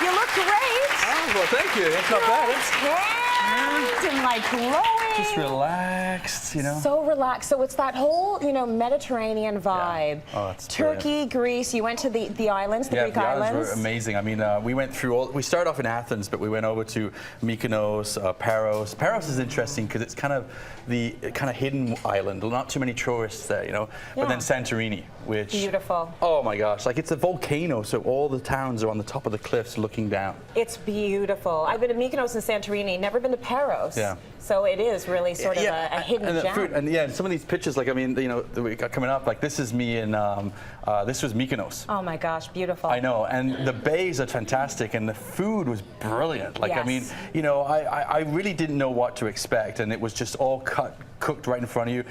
You look great. Oh, well, thank you. That's not bad. Tanned and like glowing. Just relaxed, you know. So relaxed. So it's that whole, Mediterranean vibe. Yeah. Oh, it's Turkey, Greece. You went to the islands, the Greek the islands. were amazing. I mean, we went through we started off in Athens, but we went over to Mykonos, Paros. Paros is interesting because it's kind of the hidden island. Not too many tourists there, you know. Yeah. But then Santorini, which beautiful. Oh my gosh, like it's a volcano, so all the towns are on the top of the cliffs looking down. It's beautiful. I've been to Mykonos and Santorini, never been to Paros. Yeah. So it is really sort of a hidden gem. Food, and yeah, some of these pictures, like I mean, that we got coming up, like this is me in this was Mykonos. Oh my gosh, beautiful. I know, and the bays are fantastic, and the food was brilliant. Like yes. I mean, I really didn't know what to expect, and it was just all cooked right in front of you.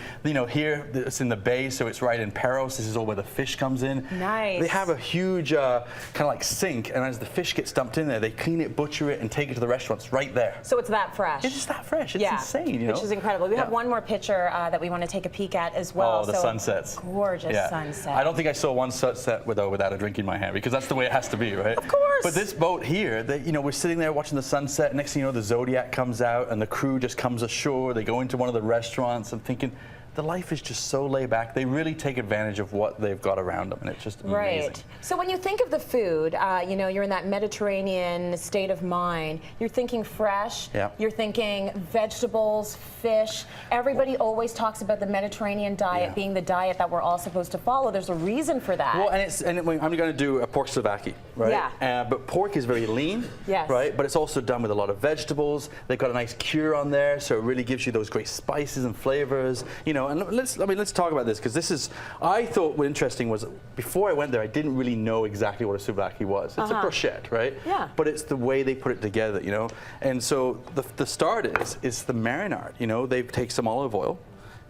Here it's in the bay, so it's right in Paros. This is all where the fish comes in. Nice. They have a huge kind of like sink, and as the fish gets dumped in there, they clean it, butcher it, and take it to the restaurants right there. So it's that fresh. It's just that fresh. It's insane, Which is incredible. We have one more picture that we want to take a peek at as well. Oh, the sunsets. Gorgeous sunset. I don't think I saw one sunset without a drink in my hand, because that's the way it has to be, right? Of course. But this boat here, we're sitting there watching the sunset. Next thing you know, the Zodiac comes out, and the crew just comes ashore. They go into one of the restaurants. I'm thinking, the life is just so laid back. They really take advantage of what they've got around them, and it's just amazing. Right. So when you think of the food, you're in that Mediterranean state of mind. You're thinking fresh. Yeah. You're thinking vegetables, fish. Everybody always talks about the Mediterranean diet being the diet that we're all supposed to follow. There's a reason for that. Well, I'm going to do a pork souvlaki, right? Yeah. But pork is very lean, right? But it's also done with a lot of vegetables. They've got a nice cure on there, so it really gives you those great spices and flavors, And let's talk about this, because I thought what interesting was, before I went there, I didn't really know exactly what a souvlaki was. It's a brochette, right? Yeah. But it's the way they put it together, And so the start is the marinade, They take some olive oil,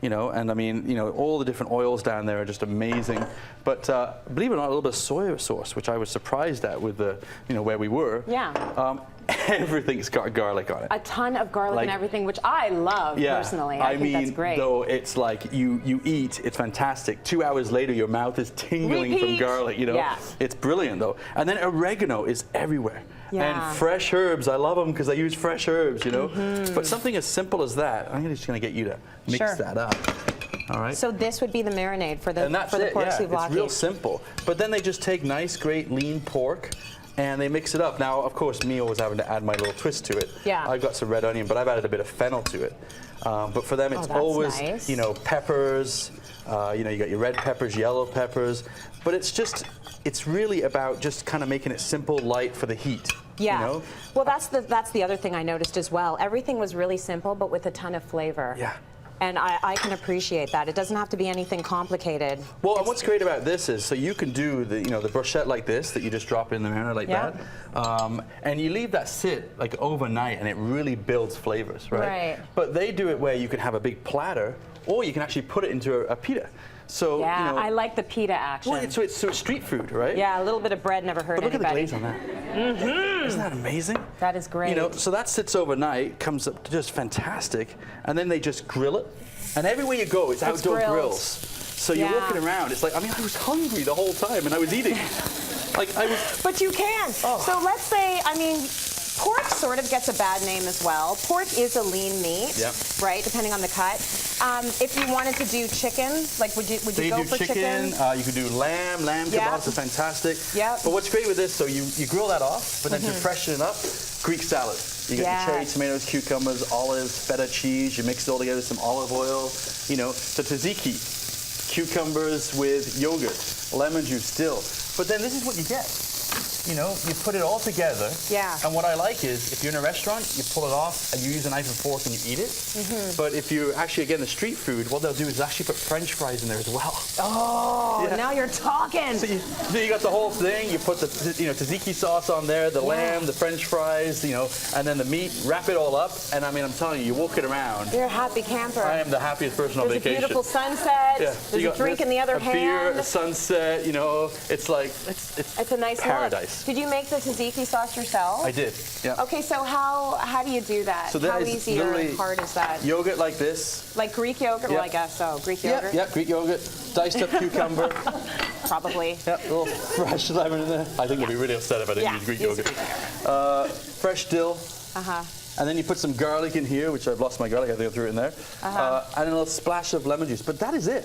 and I mean, all the different oils down there are just amazing. But believe it or not, a little bit of soy sauce, which I was surprised at with the, where we were. Yeah. Everything's got garlic on it. A ton of garlic and everything, which I love personally. I think that's great. Though it's like you eat, it's fantastic. 2 hours later, your mouth is tingling from garlic. Yeah. It's brilliant though. And then oregano is everywhere. Yeah. And fresh herbs, I love them because I use fresh herbs. But something as simple as that, I'm just going to get you to mix that up. All right. So this would be the marinade for the pork souvlaki. It's real simple. But then they just take nice, great, lean pork, and they mix it up. Now, of course, me always having to add my little twist to it. Yeah. I've got some red onion, but I've added a bit of fennel to it. But for them, it's always, nice. Peppers. You got your red peppers, yellow peppers. But it's really about just kind of making it simple, light for the heat. Yeah. Well, that's the other thing I noticed as well. Everything was really simple, but with a ton of flavor. Yeah. And I can appreciate that. It doesn't have to be anything complicated. Well, and what's great about this is, so you can do the brochette like this, that you just drop in the marinade like that, and you leave that sit like overnight, and it really builds flavors, right? Right. But they do it where you can have a big platter, or you can actually put it into a pita. So I like the pita action. Well, so it's street food, right? Yeah, a little bit of bread never hurt anybody. But look at the glaze on that. Mm-hmm. Isn't that amazing? That is great. So that sits overnight, comes up just fantastic, and then they just grill it. And everywhere you go, it's outdoor grills. So you're walking around. It's like, I was hungry the whole time, and I was eating. But you can. So let's say, pork sort of gets a bad name as well. Pork is a lean meat, right? Depending on the cut. If you wanted to do chicken, would you go for chicken? You could do lamb. Lamb kebabs are fantastic. Yep. But what's great with this, so you grill that off, but then to freshen it up, Greek salad. You get your cherry tomatoes, cucumbers, olives, feta cheese. You mix it all together with some olive oil. So tzatziki, cucumbers with yogurt, lemon juice still. But then this is what you get. You put it all together. Yeah. And what I like is, if you're in a restaurant, you pull it off and you use a knife and fork and you eat it. But if you actually, again, the street food, what they'll do is actually put French fries in there as well. Oh, now you're talking. So you got the whole thing. You put the tzatziki sauce on there, the lamb, the French fries, and then the meat. Wrap it all up, and I'm telling you, you're walking around. You're a happy camper. I am the happiest person on There's vacation. a beautiful sunset. Yeah. There's a drink in the other hand. A beer, a sunset. It's like it's a nice paradise. Look. Did you make the tzatziki sauce yourself? I did. Yeah. Okay, so how do you do that? So that how is easy or hard is that? Yogurt like this. Like Greek yogurt? Well, I guess so. Greek yogurt? Yeah, Greek yogurt. Diced up cucumber. probably. Yep, a little fresh lemon in there. I think they'll be really upset if I didn't use Greek yogurt. Fresh dill. And then you put some garlic in here, which I've lost my garlic. I think I threw it in there. And a little splash of lemon juice. But that is it.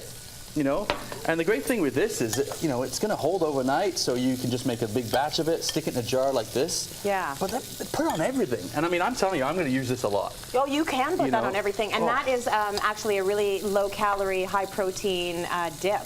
You know, and the great thing with this is, that, you know, it's going to hold overnight, so you can just make a big batch of it, stick it in a jar like this. Yeah. But put it on everything. And I mean, I'm telling you, I'm going to use this a lot. Oh, you can put that on everything. And that is actually a really low-calorie, high-protein dip.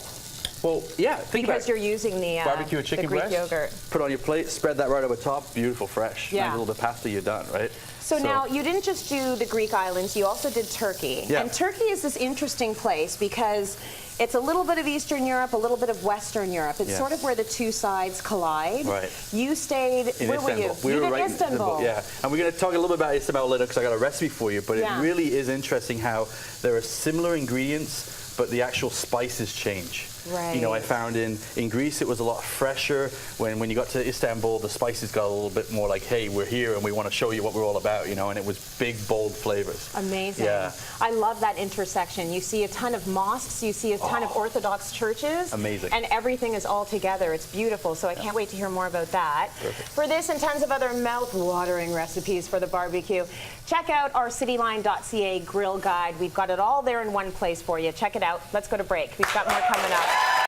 Well, yeah. Because you're using the barbecue chicken the Greek breast, yogurt. Put it on your plate, spread that right over top. Beautiful, fresh. Yeah. Nice little bit of pasta, you're done, right? So now, you didn't just do the Greek islands, you also did Turkey. Yeah. And Turkey is this interesting place because it's a little bit of Eastern Europe, a little bit of Western Europe. It's sort of where the two sides collide. Right. You stayed, where were you? We You were did right Istanbul. in yeah. And we're going to talk a little bit about Istanbul later because I got a recipe for you. But it really is interesting how there are similar ingredients, but the actual spices change. Right. You know, I found in Greece it was a lot fresher. When you got to Istanbul, the spices got a little bit more like, hey, we're here and we want to show you what we're all about, you know, and it was big, bold flavors. Amazing. Yeah. I love that intersection. You see a ton of mosques, you see a ton of Orthodox churches. Amazing. And everything is all together. It's beautiful, so I can't wait to hear more about that. Perfect. For this and tons of other mouth-watering recipes for the barbecue, check out our cityline.ca grill guide. We've got it all there in one place for you. Check it out. Let's go to break. We've got more coming up.